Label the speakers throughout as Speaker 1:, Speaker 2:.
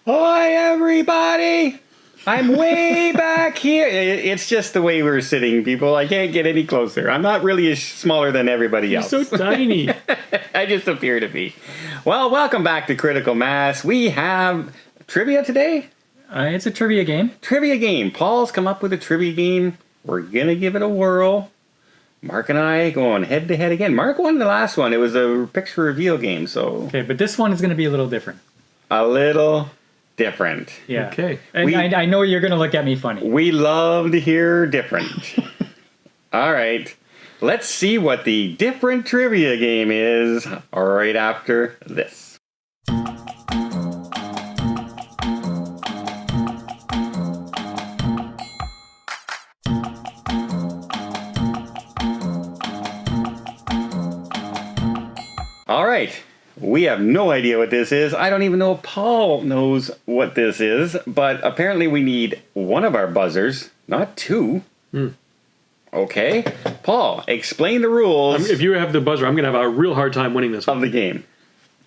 Speaker 1: Hi, everybody! I'm way back here. It's just the way we're sitting, people. I can't get any closer. I'm not really smaller than everybody else.
Speaker 2: You're so tiny.
Speaker 1: I just appear to be. Well, welcome back to Critical Mass. We have trivia today.
Speaker 2: It's a trivia game.
Speaker 1: Trivia game. Paul's come up with a trivia game. We're going to give it a whirl. Mark and I going head to head again. Mark won the last one. It was a picture reveal game, so...
Speaker 2: Okay, but this one is going to be a little different.
Speaker 1: A little different.
Speaker 2: Yeah.
Speaker 3: Okay.
Speaker 2: And I know you're going to look at me funny.
Speaker 1: We love to hear different. All right. Let's see what the different trivia game is right after this. All right. We have no idea what this is. I don't even know if Paul knows what this is, but apparently we need one of our buzzers, not two. Okay. Paul, explain the rules
Speaker 3: If you have the buzzer, I'm going to have a real hard time winning this
Speaker 1: of
Speaker 3: one.
Speaker 1: the game.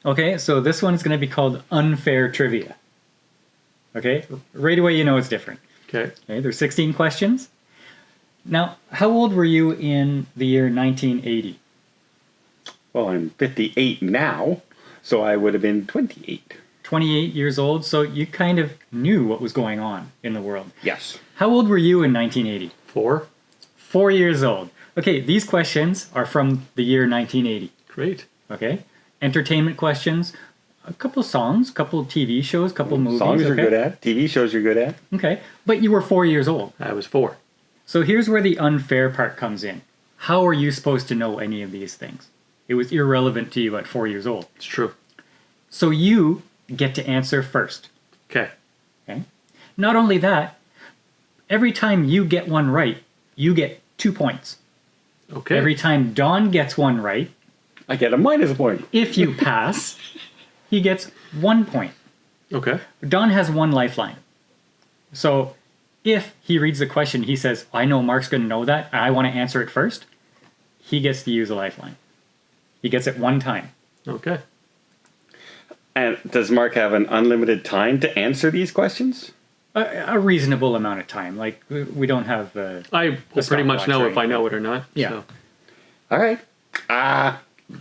Speaker 2: Okay, so this one is going to be called Unfair Trivia. Okay? Right away you know it's different.
Speaker 3: Okay.
Speaker 2: Okay, there's 16 questions. Now, how old were you in the year 1980?
Speaker 1: Well, I'm 58 now, so I would have been 28.
Speaker 2: 28 years old, so you kind of knew what was going on in the world.
Speaker 1: Yes.
Speaker 2: How old were you in 1980?
Speaker 3: 4.
Speaker 2: 4 years old. Okay, these questions are from the year 1980.
Speaker 3: Great.
Speaker 2: Okay? Entertainment questions, a couple songs, couple TV shows, couple movies.
Speaker 1: Songs you're
Speaker 2: okay?
Speaker 1: good at. TV shows you're good at.
Speaker 2: Okay, but you were 4 years old.
Speaker 3: I was 4.
Speaker 2: So here's where the unfair part comes in. How are you supposed to know any of these things? It was irrelevant to you at 4 years old.
Speaker 3: It's true.
Speaker 2: So you get to answer first.
Speaker 3: Okay.
Speaker 2: Okay? Not only that, every time you get one right, you get 2 points.
Speaker 3: Okay.
Speaker 2: Every time Don gets one right,
Speaker 1: I get a minus point.
Speaker 2: if you pass, he gets 1 point.
Speaker 3: Okay.
Speaker 2: Don has one lifeline. So if he reads the question, he says, I know Mark's going to know that, and I want to answer it first, he gets to use a lifeline. He gets it one time.
Speaker 3: Okay.
Speaker 1: And does Mark have an unlimited time to answer these questions?
Speaker 2: A reasonable amount of time. Like, we don't have...
Speaker 3: I will pretty much
Speaker 2: stopwatch
Speaker 3: know
Speaker 2: or
Speaker 3: if I know
Speaker 2: anything.
Speaker 3: it or not.
Speaker 2: Yeah.
Speaker 3: So.
Speaker 1: All right.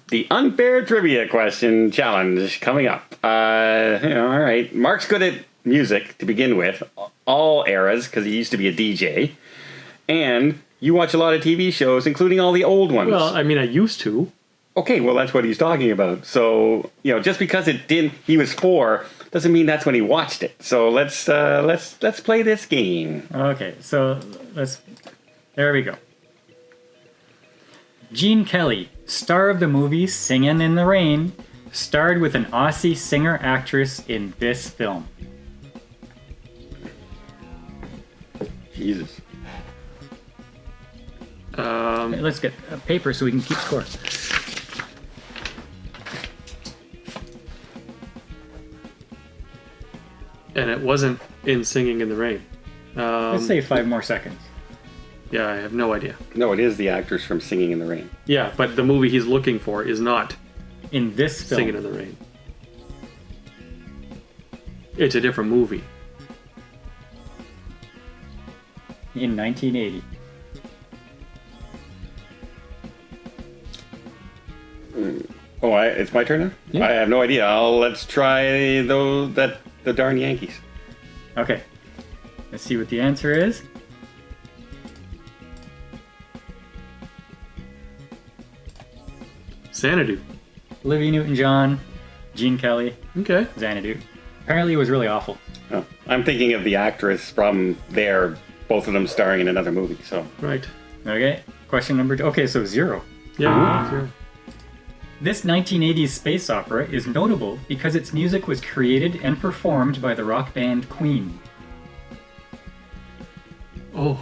Speaker 1: The unfair trivia question challenge coming up. All right. Mark's good at music to begin with, all eras, because he used to be a DJ. And you watch a lot of TV shows, including all the old ones.
Speaker 3: Well, I mean, I used to.
Speaker 1: Okay, well, that's what he's talking about. So, just because he was 4, doesn't mean that's when he watched it. So let's play this game.
Speaker 2: Okay, so there we go. Gene Kelly, star of the movie Singin' in the Rain, starred with an Aussie singer-actress in this film.
Speaker 1: Jesus.
Speaker 2: Okay, let's get a paper so we can keep score.
Speaker 3: And it wasn't in Singing in the Rain.
Speaker 2: Let's say 5 more seconds.
Speaker 3: Yeah, I have no idea.
Speaker 1: No, it is the actress from Singing in the Rain.
Speaker 3: Yeah, but the movie he's looking for is not
Speaker 2: In this film.
Speaker 3: Singing in the Rain. It's a different movie.
Speaker 2: In 1980.
Speaker 1: Oh, it's my turn now?
Speaker 2: Yeah.
Speaker 1: I have no idea. Let's try the darn Yankees.
Speaker 2: Okay. Let's see what the answer is.
Speaker 3: Xanadu.
Speaker 2: Olivia Newton-John, Gene Kelly,
Speaker 3: Okay.
Speaker 2: Xanadu. Apparently it was really awful.
Speaker 1: Oh, I'm thinking of the actress from there, both of them starring in another movie. So
Speaker 3: Right.
Speaker 2: Okay, question number 2. Okay, so 0.
Speaker 3: Yeah. Sure.
Speaker 2: This 1980s space opera is notable because its music was created and performed by the rock band Queen.
Speaker 3: Oh,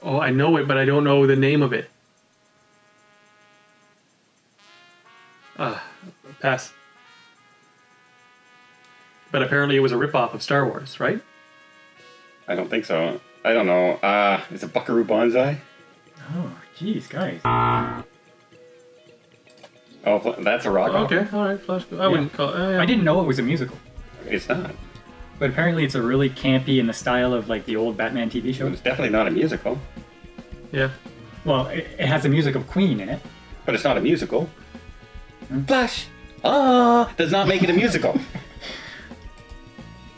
Speaker 3: I know it, but I don't know the name of it. Pass. But apparently it was a ripoff of Star Wars, right?
Speaker 1: I don't think so. I don't know. Is it Buckaroo Banzai?
Speaker 2: Oh, geez, guys.
Speaker 1: Oh, that's a rock opera.
Speaker 3: Okay, all right, Flash. I wouldn't call.
Speaker 2: I didn't know it was a musical,
Speaker 1: It's not.
Speaker 2: but apparently it's a really campy in the style of like the old Batman TV show.
Speaker 1: It's definitely not a musical.
Speaker 3: Yeah.
Speaker 2: Well, it has the music of Queen in it.
Speaker 1: But it's not a musical. Flash! Ah! Does not make it a musical.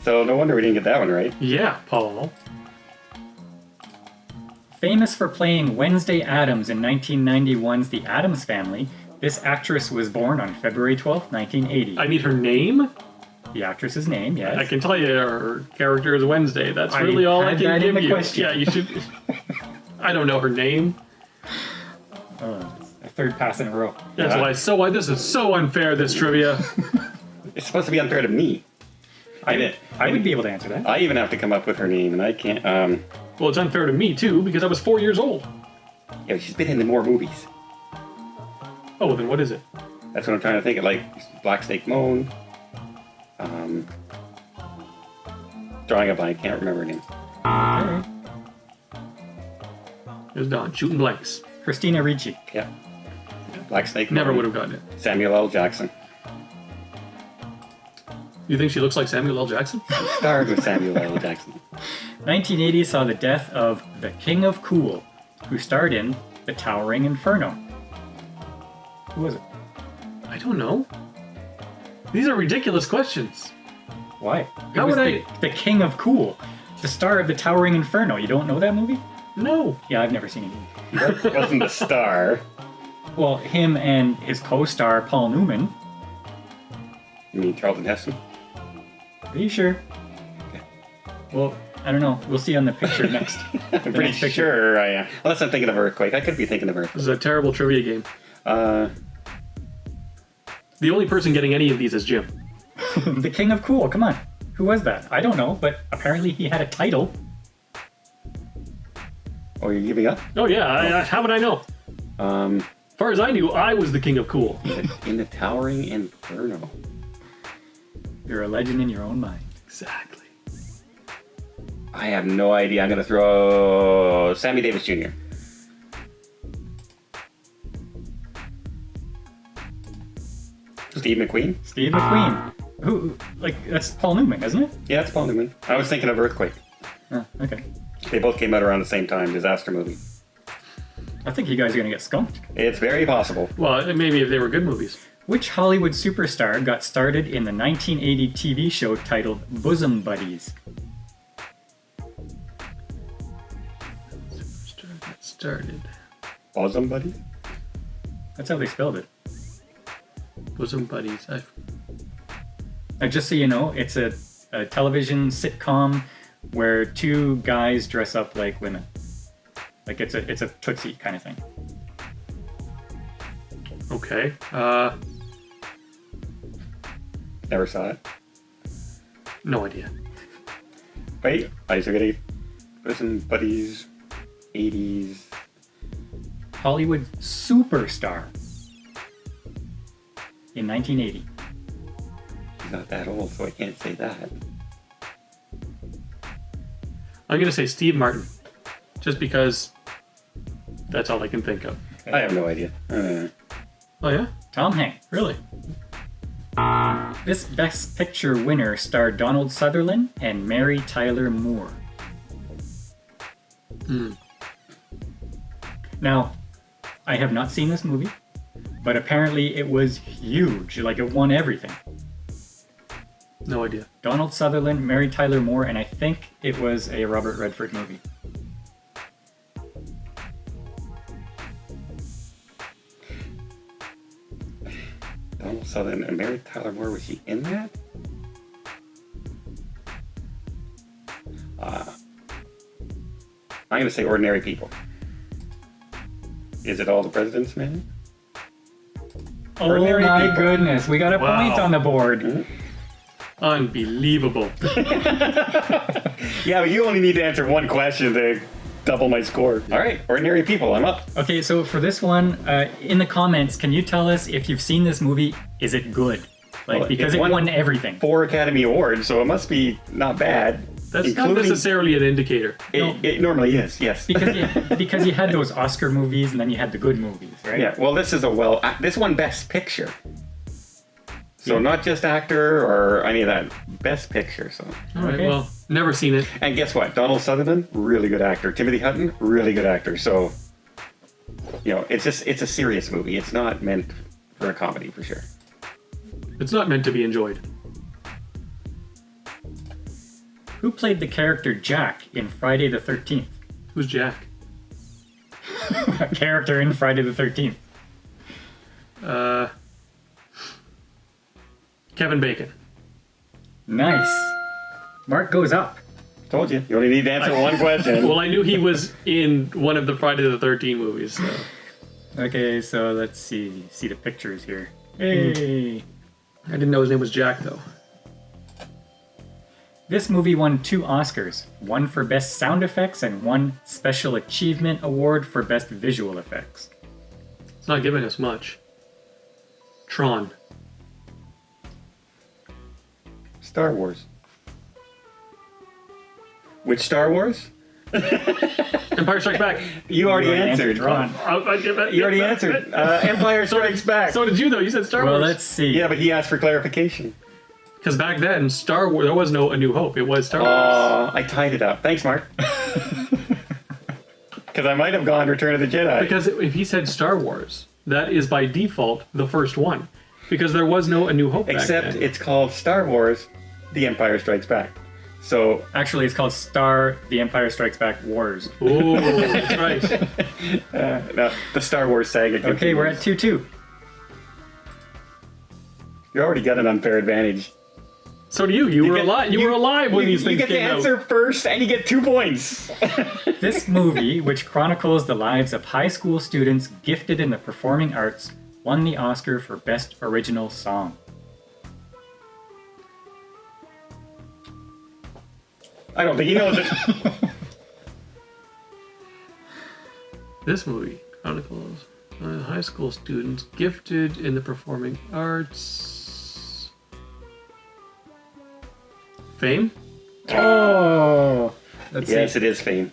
Speaker 1: So no wonder we didn't get that one right.
Speaker 3: Yeah, Paul.
Speaker 2: Famous for playing Wednesday Addams in 1991's The Addams Family, this actress was born on February 12th, 1980.
Speaker 3: I need her name.
Speaker 2: The actress's name, yes.
Speaker 3: I can tell you her character is Wednesday. That's
Speaker 2: I
Speaker 3: really all I
Speaker 2: had
Speaker 3: can
Speaker 2: that in
Speaker 3: give
Speaker 2: the
Speaker 3: you.
Speaker 2: question.
Speaker 3: Yeah, you should. I don't know her name.
Speaker 2: A third pass in a row.
Speaker 3: That's
Speaker 1: Yeah.
Speaker 3: why this is so unfair. This trivia.
Speaker 1: It's supposed to be unfair to me.
Speaker 2: I would be able to answer that.
Speaker 1: I even have to come up with her name, and I can't.
Speaker 3: Well, it's unfair to me too because I was 4 years old.
Speaker 1: Yeah, she's been in the more movies.
Speaker 3: Oh, well, then what is it?
Speaker 1: That's what I'm trying to think of. Like Black Snake Moan. Drawing a blank, can't remember her name.
Speaker 2: Okay.
Speaker 3: It was Don shooting blanks.
Speaker 2: Christina Ricci.
Speaker 1: Yeah. Black Snake Moan.
Speaker 3: Never would have gotten it.
Speaker 1: Samuel L. Jackson.
Speaker 3: You think she looks like Samuel L. Jackson?
Speaker 1: Starred with Samuel L. Jackson.
Speaker 2: 1980 saw the death of the King of Cool, who starred in The Towering Inferno. Who was it?
Speaker 3: I don't know. These are ridiculous questions.
Speaker 2: Why?
Speaker 3: How
Speaker 2: it was
Speaker 3: would
Speaker 2: the King of Cool, the star of The Towering Inferno. You don't know that movie?
Speaker 3: No.
Speaker 2: Yeah, I've never seen it.
Speaker 1: He wasn't the star.
Speaker 2: Well, him and his co-star Paul Newman.
Speaker 1: You mean Charlton Heston?
Speaker 2: Are you sure? Well, I don't know. We'll see on the picture next.
Speaker 1: I'm pretty
Speaker 2: next picture.
Speaker 1: sure I am. Unless I'm thinking of Earthquake. I could be thinking of Earthquake.
Speaker 3: This is a terrible trivia game.
Speaker 1: Uh,
Speaker 3: The only person getting any of these is Jim.
Speaker 2: The King of Cool. Come on. Who was that? I don't know, but apparently he had a title.
Speaker 1: oh, you're giving up?
Speaker 3: Oh yeah, how would I know? As far as I knew, I was the king of cool.
Speaker 1: In the Towering Inferno.
Speaker 2: You're a legend in your own mind.
Speaker 3: Exactly.
Speaker 1: I have no idea. I'm going to throw Sammy Davis Jr. Steve McQueen?
Speaker 2: Steve McQueen. Who? Like that's Paul Newman, isn't it?
Speaker 1: Yeah, it's Paul Newman. I was thinking of Earthquake.
Speaker 2: Oh, okay.
Speaker 1: They both came out around the same time. Disaster movie.
Speaker 2: I think you guys are gonna get skunked.
Speaker 1: It's very possible.
Speaker 3: Well, maybe if they were good movies.
Speaker 2: Which Hollywood superstar got started in the 1980 TV show titled Bosom Buddies?
Speaker 3: Started.
Speaker 1: Bosom Buddy?
Speaker 2: That's how they spelled it.
Speaker 3: Bosom buddies.
Speaker 2: Just so you know, it's a television sitcom where two guys dress up like women. Like it's a Tootsie kind of thing.
Speaker 3: Okay.
Speaker 1: Never saw it.
Speaker 3: No idea.
Speaker 1: Wait, I still getting Bosom Buddies, 80s.
Speaker 2: Hollywood superstar in 1980.
Speaker 1: He's not that old, so I can't say that.
Speaker 3: I'm gonna say Steve Martin, just because that's all I can think of.
Speaker 1: I have no idea.
Speaker 3: Oh yeah?
Speaker 2: Tom Hanks.
Speaker 3: Really?
Speaker 2: This Best Picture winner starred Donald Sutherland and Mary Tyler Moore. Now, I have not seen this movie, but apparently it was huge. Like it won everything.
Speaker 3: No idea.
Speaker 2: Donald Sutherland, Mary Tyler Moore, and I think it was a Robert Redford movie.
Speaker 1: Donald Sutherland and Mary Tyler Moore, was she in that? I'm going to say Ordinary People. Is it All the President's Men?
Speaker 2: Oh
Speaker 1: Ordinary
Speaker 2: my
Speaker 1: People.
Speaker 2: goodness, we got a
Speaker 3: Wow.
Speaker 2: point on the board.
Speaker 3: Unbelievable.
Speaker 1: Yeah, but you only need to answer one question to double my score. All right, Ordinary People, I'm up.
Speaker 2: Okay, so for this one, in the comments, can you tell us if you've seen this movie, is it good? Like,
Speaker 1: Well,
Speaker 2: because
Speaker 1: it
Speaker 2: it
Speaker 1: won
Speaker 2: won everything.
Speaker 1: 4 Academy Awards, so it must be not bad.
Speaker 3: That's not
Speaker 1: Including-
Speaker 3: necessarily an indicator.
Speaker 1: It normally is, yes.
Speaker 2: because you had those Oscar movies and then you had the good movies, right?
Speaker 1: Yeah, well, this is this one Best Picture. So
Speaker 2: Yeah.
Speaker 1: not just actor or any of that. Best Picture, so.
Speaker 3: All right,
Speaker 2: Okay.
Speaker 3: well, never seen it.
Speaker 1: And guess what? Donald Sutherland, really good actor. Timothy Hutton, really good actor. So, it's a serious movie. It's not meant for a comedy, for sure.
Speaker 3: It's not meant to be enjoyed.
Speaker 2: Who played the character Jack in Friday the 13th?
Speaker 3: Who's Jack?
Speaker 2: A character in Friday the 13th.
Speaker 3: Kevin Bacon.
Speaker 2: Nice. Mark goes up.
Speaker 1: Told you. You only need to answer one question.
Speaker 3: Well, I knew he was in one of the Friday the 13th movies. So.
Speaker 2: Okay, so let's see the pictures here. Hey.
Speaker 3: I didn't know his name was Jack, though.
Speaker 2: This movie won 2 Oscars, one for Best Sound Effects and one Special Achievement Award for Best Visual Effects.
Speaker 3: It's not giving us much. Tron.
Speaker 1: Star Wars. Which Star Wars?
Speaker 3: Empire Strikes Back.
Speaker 1: You already answered.
Speaker 2: Ron.
Speaker 1: You already answered. Empire Strikes Back.
Speaker 3: So did you, though. You said Star
Speaker 2: Well,
Speaker 3: Wars.
Speaker 2: let's see.
Speaker 1: Yeah, but he asked for clarification.
Speaker 3: Because back then, Star Wars, there was no A New Hope. It was Star Wars.
Speaker 1: I tied it up. Thanks, Mark. Because I might have gone Return of the Jedi.
Speaker 3: Because if he said Star Wars, that is by default the first one. Because there was no A New Hope back
Speaker 1: Except
Speaker 3: then.
Speaker 1: it's called Star Wars, The Empire Strikes Back. So,
Speaker 2: Actually, it's called The Empire Strikes Back Wars.
Speaker 3: Oh, that's right.
Speaker 1: no, the Star Wars saga continues.
Speaker 2: Okay, we're at 2-2.
Speaker 1: You already got an unfair advantage.
Speaker 3: So do you. You were
Speaker 1: get-
Speaker 3: alive. You were alive when these
Speaker 1: You
Speaker 3: things
Speaker 1: get to
Speaker 3: came
Speaker 1: answer
Speaker 3: out.
Speaker 1: first, and you get 2 points.
Speaker 2: This movie, which chronicles the lives of high school students gifted in the performing arts, won the Oscar for Best Original Song.
Speaker 1: I don't think he knows it.
Speaker 3: This movie chronicles high school students gifted in the performing arts. Fame?
Speaker 2: Oh! Let's
Speaker 1: Yes,
Speaker 2: see.
Speaker 1: it is Fame.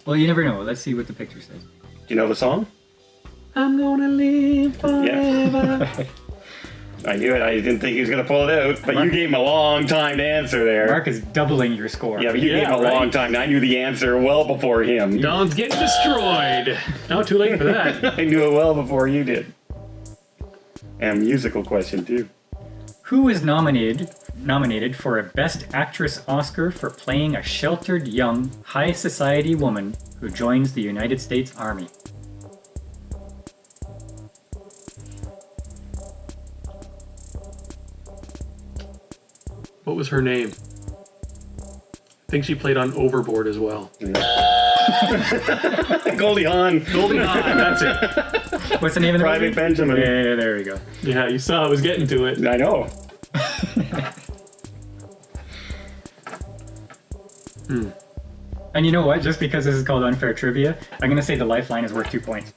Speaker 2: Well, you never know. Let's see what the picture says.
Speaker 1: Do you know the song?
Speaker 3: I'm gonna live forever.
Speaker 1: I knew it. I didn't think he was going to pull it out, but you gave him a long time to answer there.
Speaker 2: Mark is doubling your score.
Speaker 1: Yeah, but you gave him a
Speaker 3: right.
Speaker 1: long time. I knew the answer well before him.
Speaker 3: Don's getting destroyed. No, too late for that.
Speaker 1: I knew it well before you did. And musical question, too.
Speaker 2: Who is nominated for a Best Actress Oscar for playing a sheltered young high society woman who joins the United States Army?
Speaker 3: What was her name? I think she played on Overboard as well.
Speaker 1: Goldie Hawn.
Speaker 3: Goldie Hawn, that's it.
Speaker 2: What's the name of the
Speaker 1: Private
Speaker 2: movie?
Speaker 1: Benjamin.
Speaker 2: Yeah, there we go.
Speaker 3: Yeah, you saw I was getting to it.
Speaker 1: I know.
Speaker 2: And you know what? Just because this is called unfair trivia, I'm going to say the lifeline is worth 2 points.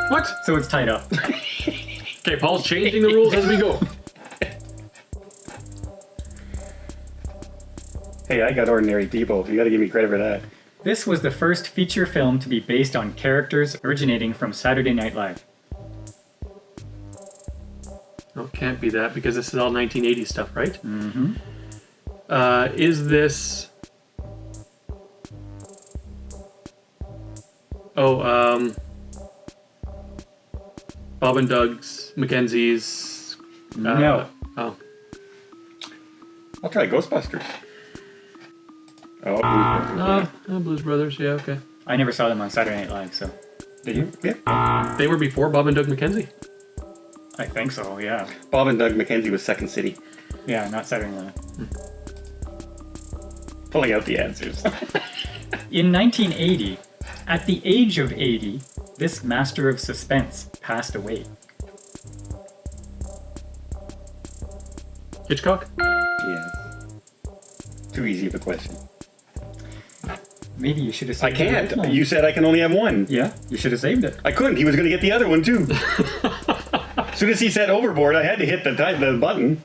Speaker 3: What?
Speaker 2: So it's tied up.
Speaker 3: Okay, Paul's changing the rules as we go.
Speaker 1: Hey, I got ordinary people. You got to give me credit for that.
Speaker 2: This was the first feature film to be based on characters originating from Saturday Night Live.
Speaker 3: No, it can't be that because this is all 1980s stuff, right? Mm-hmm. Is this... Bob and Doug's, Mackenzie's...
Speaker 2: No.
Speaker 3: Oh.
Speaker 1: I'll try Ghostbusters. Oh,
Speaker 3: Blues Brothers, yeah, okay.
Speaker 2: I never saw them on Saturday Night Live, so. Did you?
Speaker 1: yeah.
Speaker 3: They were before Bob and Doug Mackenzie.
Speaker 2: I think so, yeah.
Speaker 1: Bob and Doug McKenzie was Second City.
Speaker 2: Yeah, not Saturday Night Live.
Speaker 1: Pulling out the answers.
Speaker 2: In 1980, at the age of 80, this master of suspense passed away.
Speaker 3: Hitchcock?
Speaker 1: Yeah. Too easy of a question.
Speaker 2: Maybe you should have
Speaker 1: I
Speaker 2: saved
Speaker 1: can't.
Speaker 2: the lifeline.
Speaker 1: You said I can only have one.
Speaker 2: Yeah, you should have saved it.
Speaker 1: I couldn't. He was going to get the other one, too. As soon as he said Overboard, I had to hit the button.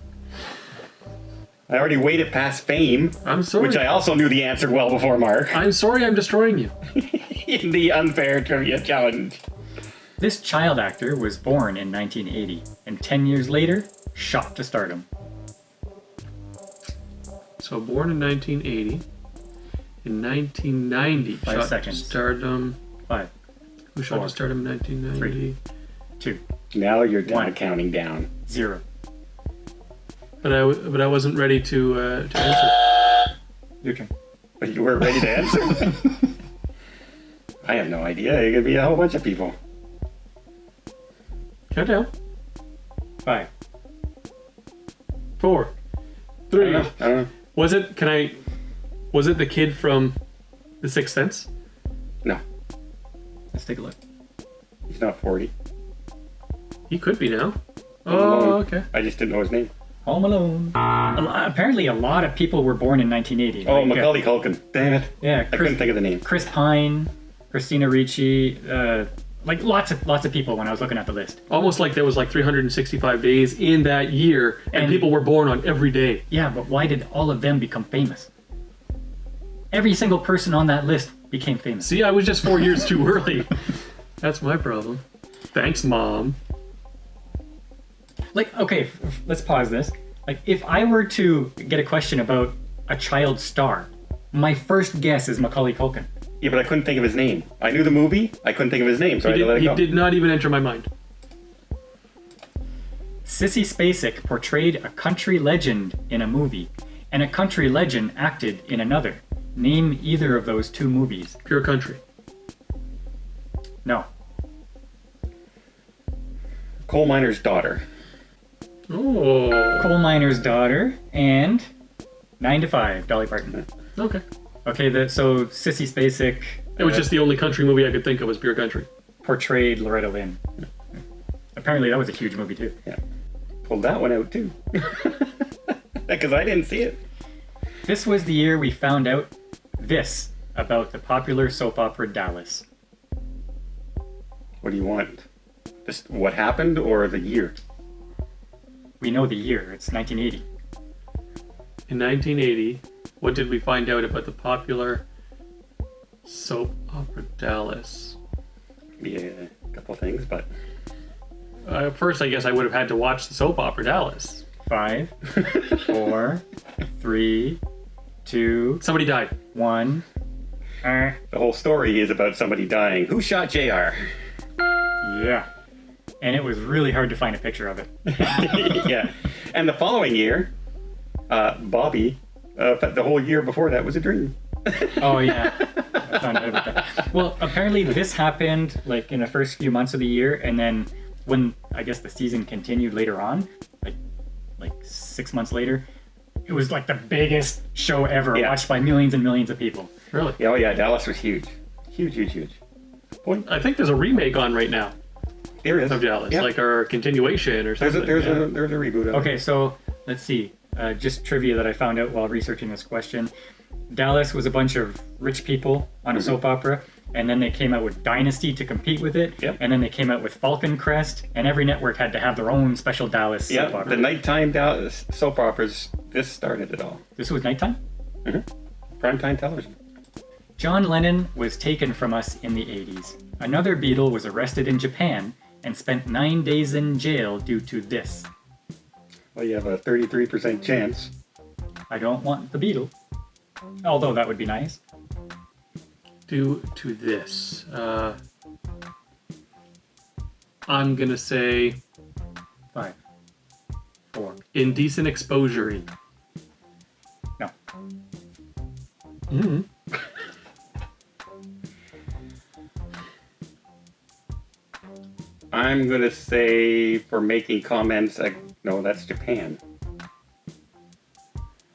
Speaker 1: I already waited past fame,
Speaker 3: I'm sorry.
Speaker 1: which I also knew the answer well before Mark.
Speaker 3: I'm sorry I'm destroying you.
Speaker 1: In the unfair trivia challenge.
Speaker 2: This child actor was born in 1980, and 10 years later, shot to stardom.
Speaker 3: So born in 1980. In 1990,
Speaker 2: 5
Speaker 3: shot
Speaker 2: seconds.
Speaker 3: to stardom.
Speaker 2: 5,
Speaker 3: Who shot
Speaker 2: 4,
Speaker 3: to stardom in 1990?
Speaker 2: 2,
Speaker 1: Now you're down,
Speaker 2: 1.
Speaker 1: counting down.
Speaker 2: 0.
Speaker 3: But I wasn't ready to answer.
Speaker 2: Your turn.
Speaker 1: But you weren't ready to answer? I have no idea. It could be a whole bunch of people.
Speaker 3: Count down.
Speaker 2: 5.
Speaker 3: 4,
Speaker 1: I
Speaker 3: 3.
Speaker 1: don't know.
Speaker 3: Was it? Was it the kid from The Sixth Sense?
Speaker 1: No,
Speaker 2: Let's take a look.
Speaker 1: he's not 40.
Speaker 3: He could be now.
Speaker 1: Alone.
Speaker 3: Oh, okay.
Speaker 1: I just didn't know his name.
Speaker 2: Home Alone. Apparently, a lot of people were born in 1980.
Speaker 1: Oh,
Speaker 2: Like,
Speaker 1: Macaulay Culkin. Damn it.
Speaker 2: Yeah,
Speaker 1: I couldn't think of the name.
Speaker 2: Chris Pine, Christina Ricci, like lots of people when I was looking at the list.
Speaker 3: Almost like there was like 365 days in that year, and people were born on every day.
Speaker 2: Yeah, but why did all of them become famous? Every single person on that list became famous.
Speaker 3: See, I was just 4 years too early. That's my problem. Thanks, Mom.
Speaker 2: Like, okay, let's pause this. Like, if I were to get a question about a child star, my first guess is Macaulay Culkin.
Speaker 1: Yeah, but I couldn't think of his name. I knew the movie. I couldn't think of his name, so I had to let it
Speaker 3: He
Speaker 1: go.
Speaker 3: did not even enter my mind.
Speaker 2: Sissy Spacek portrayed a country legend in a movie, and a country legend acted in another. Name either of those two movies.
Speaker 3: Pure country.
Speaker 2: No.
Speaker 1: Coal miner's daughter.
Speaker 3: Oh.
Speaker 2: Coal Miner's Daughter and 9 to 5, Dolly Parton.
Speaker 3: Okay.
Speaker 2: Okay, so Sissy Spacek
Speaker 3: It was just the only country movie I could think of was Pure Country.
Speaker 2: portrayed Loretta Lynn. Apparently that was a huge movie too.
Speaker 1: Yeah. Pulled that one out too. Because I didn't see it.
Speaker 2: This was the year we found out this about the popular soap opera Dallas.
Speaker 1: What do you want? Just what happened or the year?
Speaker 2: We know the year, it's 1980.
Speaker 3: In 1980, what did we find out about the popular soap opera Dallas?
Speaker 1: Yeah, a couple things, but
Speaker 3: First, I guess I would have had to watch the soap opera Dallas.
Speaker 2: 5, 4, 3, 2,
Speaker 3: Somebody died.
Speaker 2: 1.
Speaker 1: the whole story is about somebody dying. Who shot JR?
Speaker 2: Yeah. And it was really hard to find a picture of it.
Speaker 1: Yeah. And the following year, Bobby, the whole year before that was a dream.
Speaker 2: Oh yeah. I found out about that. Well, apparently this happened like in the first few months of the year, and then when I guess the season continued later on, like 6 months later, it was like the biggest show ever,
Speaker 1: Yeah.
Speaker 2: watched by millions and millions of people.
Speaker 3: Really?
Speaker 1: Yeah, oh yeah, Dallas was huge. Huge. Point.
Speaker 3: I think there's a remake on right now
Speaker 1: There is.
Speaker 3: of Dallas,
Speaker 1: Yeah.
Speaker 3: like or continuation or
Speaker 1: There's
Speaker 3: something.
Speaker 1: a reboot of it.
Speaker 2: Okay, so let's see. Just trivia that I found out while researching this question. Dallas was a bunch of rich people on a soap opera, and then they came out with Dynasty to compete with it,
Speaker 1: Yep.
Speaker 2: and then they came out with Falcon Crest, and every network had to have their own special Dallas soap
Speaker 1: Yeah,
Speaker 2: opera.
Speaker 1: the nighttime Dallas soap operas, this started it all.
Speaker 2: This was nighttime?
Speaker 1: Primetime television.
Speaker 2: John Lennon was taken from us in the 80s. Another Beatle was arrested in Japan and spent 9 days in jail due to this.
Speaker 1: Well, you have a 33% chance.
Speaker 2: I don't want the Beatle. Although that would be nice.
Speaker 3: Due to this, I'm gonna say
Speaker 2: 5, 4,
Speaker 3: indecent exposure.
Speaker 2: 3. No.
Speaker 3: Mm-hmm.
Speaker 1: I'm gonna say for making comments. No, that's Japan.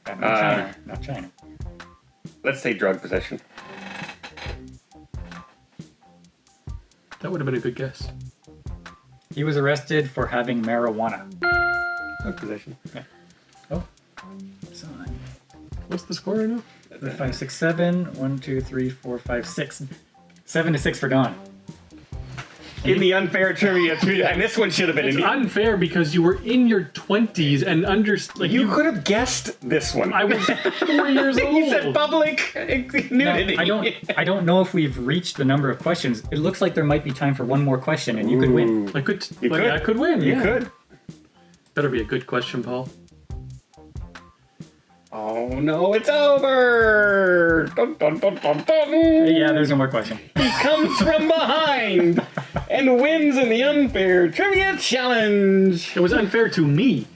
Speaker 2: Not China. Not China.
Speaker 1: Let's say drug possession.
Speaker 3: That would have been a good guess.
Speaker 2: He was arrested for having marijuana.
Speaker 1: Drug possession.
Speaker 2: Oh. So,
Speaker 3: What's the score right now?
Speaker 2: 5, 6, 7. 1, 2, 3, 4, 5, 6. 7 to 6 for Don.
Speaker 1: in the unfair trivia, and this one should have been
Speaker 3: It's
Speaker 1: in
Speaker 3: unfair because you were in your 20s and
Speaker 1: You could have guessed this one.
Speaker 3: I was 4 years old.
Speaker 1: You said public nudity.
Speaker 2: No, I don't know if we've reached the number of questions. It looks like there might be time for one more question, and you could win.
Speaker 3: I could.
Speaker 1: You could.
Speaker 3: I could win.
Speaker 1: You
Speaker 3: yeah.
Speaker 1: could.
Speaker 3: Better be a good question, Paul.
Speaker 1: Oh no, it's over! Dun, dun, dun, dun, dun.
Speaker 2: Yeah, there's no more question.
Speaker 1: He comes from behind and wins in the unfair trivia challenge.
Speaker 3: It was unfair to me.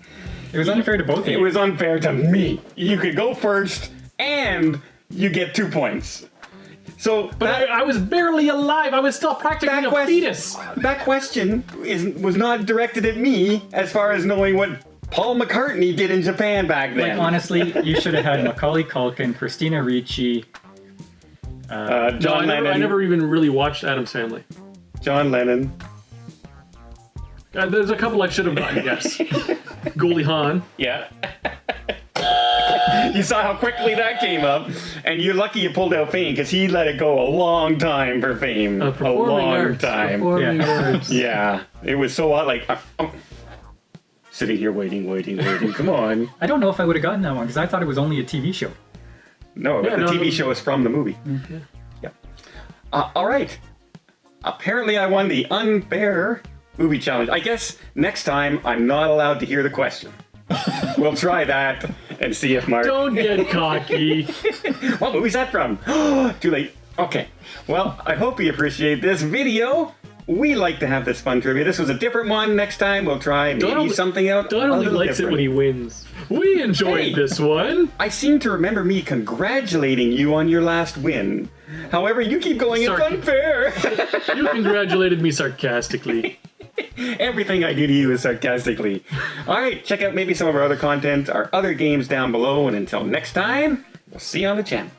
Speaker 2: It was unfair to both of
Speaker 1: It
Speaker 2: you.
Speaker 1: was unfair to me. You could go first, and you get 2 points. So,
Speaker 3: But I was barely alive. I was still practically a fetus.
Speaker 1: that question was not directed at me as far as knowing what Paul McCartney did in Japan back then.
Speaker 2: Like, honestly, you should have had Macaulay Culkin, Christina Ricci.
Speaker 1: John Lennon.
Speaker 3: I never even really watched Addams Family.
Speaker 1: John Lennon.
Speaker 3: There's a couple I should have gotten, yes. Goldie Hawn.
Speaker 1: Yeah. You saw how quickly that came up, and you're lucky you pulled out Fame because he let it go a long time for Fame. A long time.
Speaker 3: Performing arts.
Speaker 1: Yeah, it was so odd. Like sitting here waiting. Come on.
Speaker 2: I don't know if I would have gotten that one because I thought it was only a TV show.
Speaker 1: No, but the TV show is from the movie.
Speaker 3: Okay.
Speaker 1: Yeah. All right. Apparently, I won the unfair movie challenge. I guess next time I'm not allowed to hear the question. We'll try that and see if Mark.
Speaker 3: Don't get cocky.
Speaker 1: What movie's that from? Too late. Okay. Well, I hope you appreciate this video. We like to have this fun trivia. This was a different one. Next time we'll try maybe something out.
Speaker 3: Don
Speaker 1: a
Speaker 3: only
Speaker 1: little
Speaker 3: likes
Speaker 1: different.
Speaker 3: it when he wins. We enjoyed
Speaker 1: Hey.
Speaker 3: this one.
Speaker 1: I seem to remember me congratulating you on your last win. However, you keep going, it's unfair.
Speaker 3: You congratulated me sarcastically.
Speaker 1: Everything I do to you is sarcastically. All right, check out maybe some of our other content, our other games down below, and until next time, we'll see you on the channel.